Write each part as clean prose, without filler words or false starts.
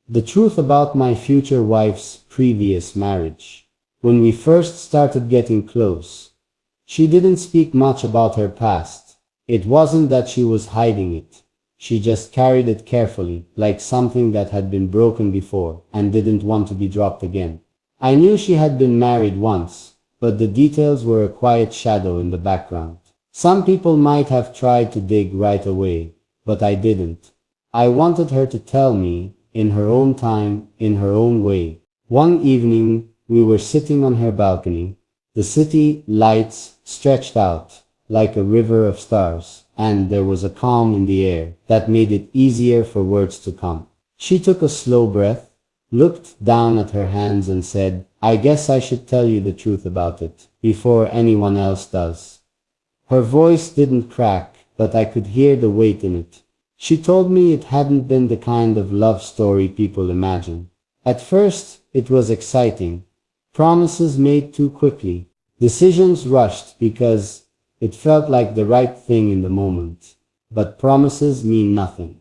The truth about my future wife's previous marriage. When we first started getting close, she didn't speak much about her past. It wasn't that she was hiding it. She just carried it carefully, like something that had been broken before and didn't want to be dropped again. I knew she had been married once, but the details were a quiet shadow in the background. Some people might have tried to dig right away, but I didn't. I wanted her to tell me, in her own time, in her own way. One evening, we were sitting on her balcony. The city lights stretched out like a river of stars, and there was a calm in the air that made it easier for words to come. She took a slow breath, looked down at her hands and said, "I guess I should tell you the truth about it, before anyone else does." Her voice didn't crack, but I could hear the weight in it. She told me it hadn't been the kind of love story people imagine. At first, it was exciting. Promises made too quickly. Decisions rushed because it felt like the right thing in the moment. But promises mean nothing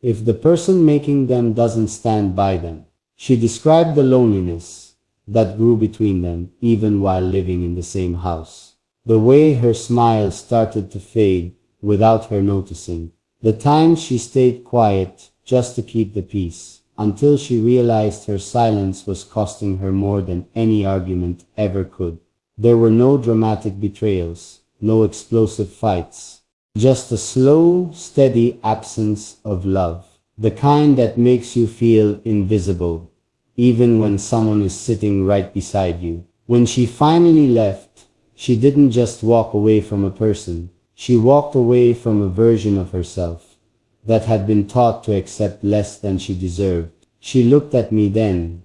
if the person making them doesn't stand by them. She described the loneliness that grew between them, even while living in the same house. The way her smile started to fade without her noticing. The times she stayed quiet just to keep the peace, until she realized her silence was costing her more than any argument ever could. There were no dramatic betrayals, no explosive fights, just a slow, steady absence of love. The kind that makes you feel invisible, even when someone is sitting right beside you. When she finally left, she didn't just walk away from a person. She walked away from a version of herself that had been taught to accept less than she deserved. She looked at me then,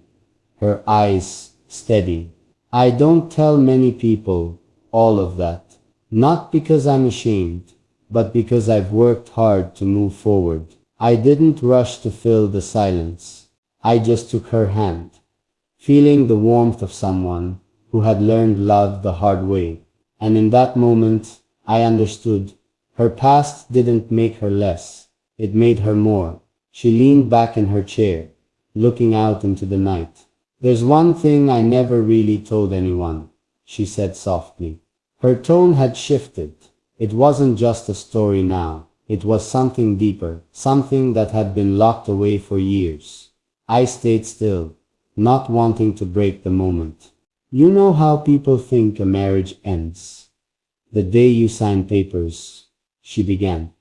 her eyes steady. I don't tell many people all of that. Not because I'm ashamed, but because I've worked hard to move forward. I didn't rush to fill the silence. I just took her hand, feeling the warmth of someone who had learned love the hard way. And in that moment, I understood. Her past didn't make her less. It made her more. She leaned back in her chair, looking out into the night. "There's one thing I never really told anyone," she said softly. Her tone had shifted. It wasn't just a story now. It was something deeper, something that had been locked away for years. I stayed still, not wanting to break the moment. "You know how people think a marriage ends the day you sign papers," she began.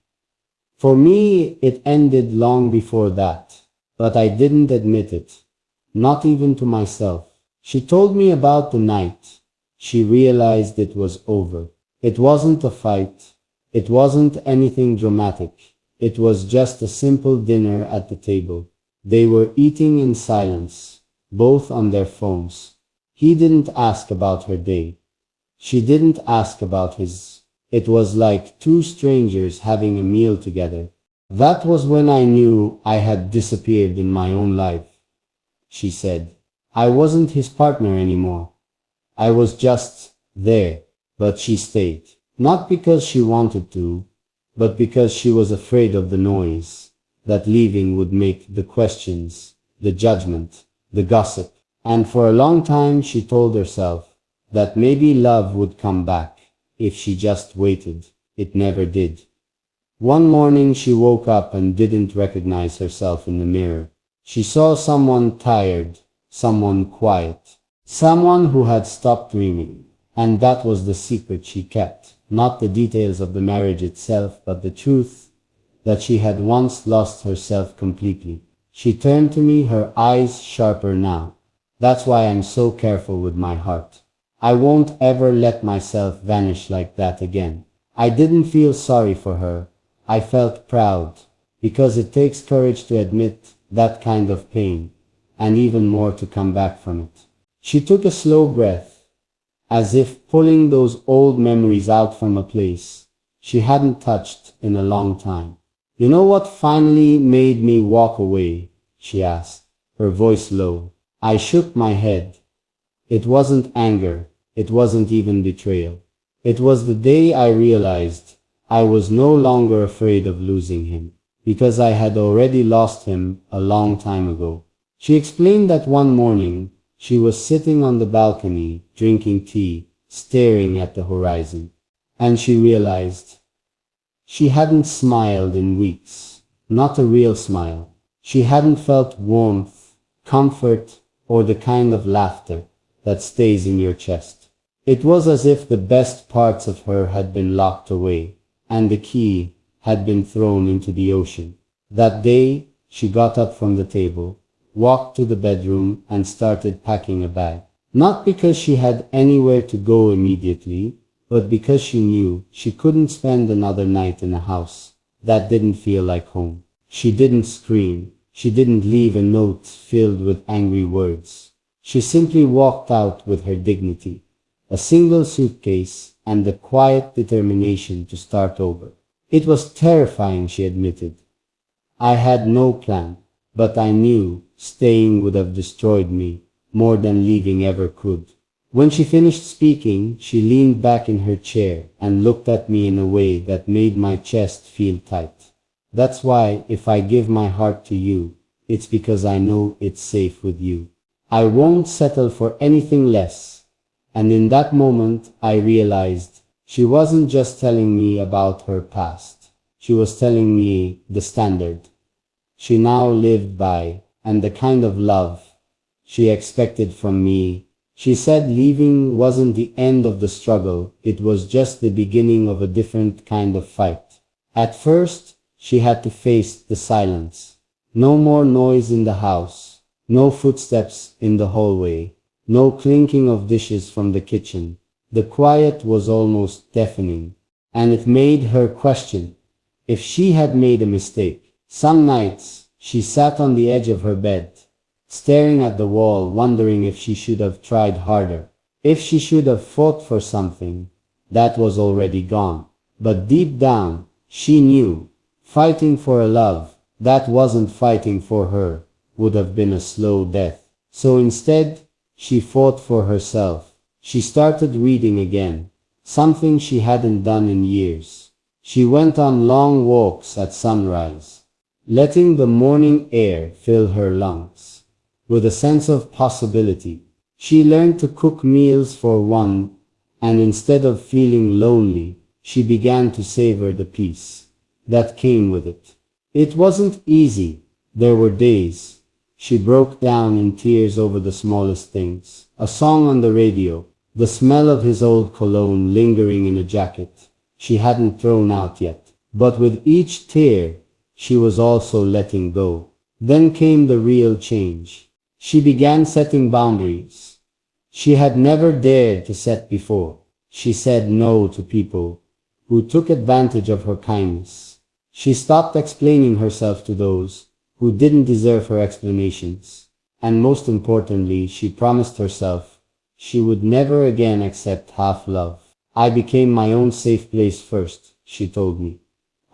"For me, it ended long before that, but I didn't admit it, not even to myself." She told me about the night she realized it was over. It wasn't a fight. It wasn't anything dramatic. It was just a simple dinner at the table. They were eating in silence, both on their phones. He didn't ask about her day. She didn't ask about his. It was like two strangers having a meal together. "That was when I knew I had disappeared in my own life," she said. "I wasn't his partner anymore. I was just there." But she stayed. Not because she wanted to, but because she was afraid of the noise that leaving would make, the questions, the judgment, the gossip. And for a long time she told herself that maybe love would come back if she just waited. It never did. One morning she woke up and didn't recognize herself in the mirror. She saw someone tired, someone quiet, someone who had stopped dreaming. And that was the secret she kept. Not the details of the marriage itself, but the truth that she had once lost herself completely. She turned to me, her eyes sharper now. "That's why I'm so careful with my heart. I won't ever let myself vanish like that again." I didn't feel sorry for her. I felt proud, because it takes courage to admit that kind of pain, and even more to come back from it. She took a slow breath, as if pulling those old memories out from a place she hadn't touched in a long time. "You know what finally made me walk away?" she asked, her voice low. I shook my head. It wasn't anger. It wasn't even betrayal. It was the day I realized I was no longer afraid of losing him. because I had already lost him a long time ago. She explained that one morning, she was sitting on the balcony, drinking tea, staring at the horizon. And she realized she hadn't smiled in weeks. Not a real smile. She hadn't felt warmth, comfort, or the kind of laughter that stays in your chest. It was as if the best parts of her had been locked away, and the key had been thrown into the ocean. That day, she got up from the table, walked to the bedroom, and started packing a bag. Not because she had anywhere to go immediately, but because she knew she couldn't spend another night in a house that didn't feel like home. She didn't scream. She didn't leave a note filled with angry words. She simply walked out with her dignity, a single suitcase, and the quiet determination to start over. It was terrifying, she admitted. I had no plan, but I knew staying would have destroyed me more than leaving ever could. When she finished speaking, she leaned back in her chair and looked at me in a way that made my chest feel tight. That's why, if I give my heart to you, it's because I know it's safe with you. I won't settle for anything less. And in that moment, I realized she wasn't just telling me about her past. She was telling me the standard she now lived by, and the kind of love she expected from me. She said leaving wasn't the end of the struggle, it was just the beginning of a different kind of fight. At first, she had to face the silence. No more noise in the house, no footsteps in the hallway, no clinking of dishes from the kitchen. The quiet was almost deafening, and it made her question if she had made a mistake. Some nights, she sat on the edge of her bed, staring at the wall, wondering if she should have tried harder, if she should have fought for something that was already gone. But deep down, she knew fighting for a love that wasn't fighting for her would have been a slow death. So instead, she fought for herself. She started reading again, something she hadn't done in years. She went on long walks at sunrise, letting the morning air fill her lungs with a sense of possibility. She learned to cook meals for one, and instead of feeling lonely, she began to savor the peace that came with it. It wasn't easy. There were days she broke down in tears over the smallest things. A song on the radio, the smell of his old cologne lingering in a jacket she hadn't thrown out yet. But with each tear, she was also letting go. Then came the real change. She began setting boundaries she had never dared to set before. She said no to people who took advantage of her kindness. She stopped explaining herself to those who didn't deserve her explanations. And most importantly, she promised herself she would never again accept half love. I became my own safe place first, she told me,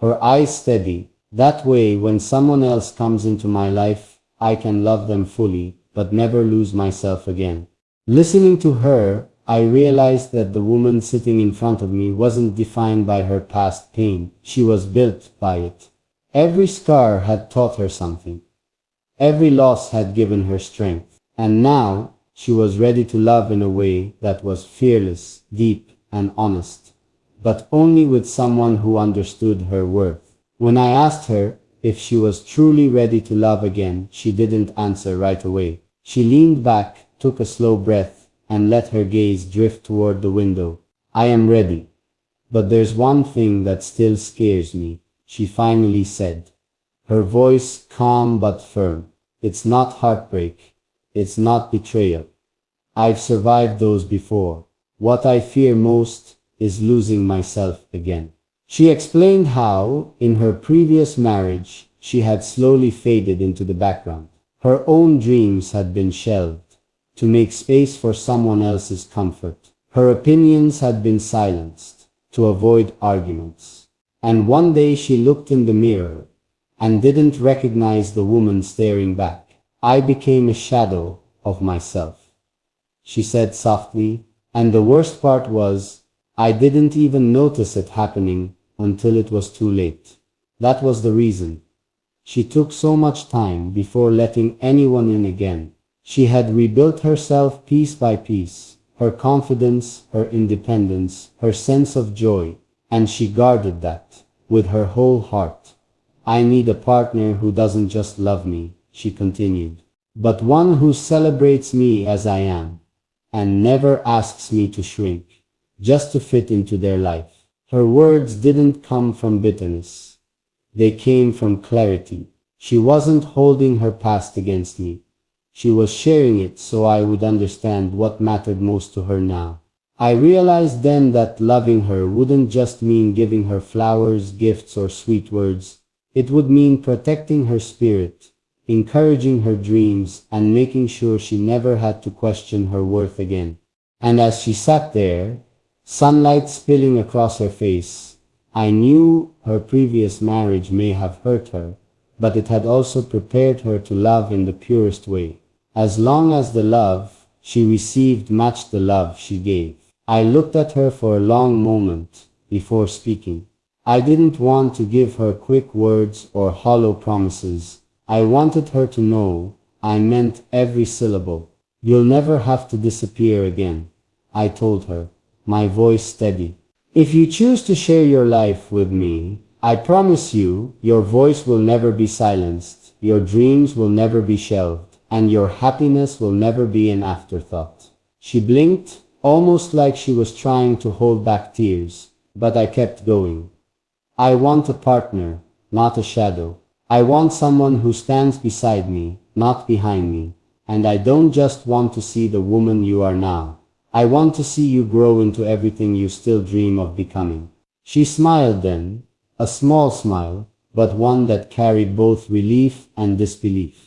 her eyes steady. That way, when someone else comes into my life, I can love them fully, but never lose myself again. Listening to her, I realized that the woman sitting in front of me wasn't defined by her past pain. She was built by it. Every scar had taught her something. Every loss had given her strength. And now, she was ready to love in a way that was fearless, deep, and honest, but only with someone who understood her worth. When I asked her if she was truly ready to love again, she didn't answer right away. She leaned back, took a slow breath, and let her gaze drift toward the window. I am ready. But there's one thing that still scares me, she finally said, her voice calm but firm. It's not heartbreak. It's not betrayal. I've survived those before. What I fear most is losing myself again. She explained how, in her previous marriage, she had slowly faded into the background. Her own dreams had been shelved to make space for someone else's comfort. Her opinions had been silenced to avoid arguments. And one day she looked in the mirror and didn't recognize the woman staring back. I became a shadow of myself, she said softly, and the worst part was, I didn't even notice it happening until it was too late. That was the reason She took so much time before letting anyone in again. She had rebuilt herself piece by piece, her confidence, her independence, her sense of joy, and she guarded that with her whole heart. I need a partner who doesn't just love me, she continued, but one who celebrates me as I am, and never asks me to shrink, just to fit into their life. Her words didn't come from bitterness. They came from clarity. She wasn't holding her past against me. She was sharing it so I would understand what mattered most to her now. I realized then that loving her wouldn't just mean giving her flowers, gifts, or sweet words. It would mean protecting her spirit, encouraging her dreams, and making sure she never had to question her worth again. And as she sat there, sunlight spilling across her face, I knew her previous marriage may have hurt her, but it had also prepared her to love in the purest way. As long as the love she received matched the love she gave. I looked at her for a long moment before speaking. I didn't want to give her quick words or hollow promises. I wanted her to know I meant every syllable. You'll never have to disappear again, I told her, my voice steady. If you choose to share your life with me, I promise you, your voice will never be silenced, your dreams will never be shelved, and your happiness will never be an afterthought. She blinked, almost like she was trying to hold back tears, but I kept going. I want a partner, not a shadow. I want someone who stands beside me, not behind me. And I don't just want to see the woman you are now. I want to see you grow into everything you still dream of becoming. She smiled then, a small smile, but one that carried both relief and disbelief.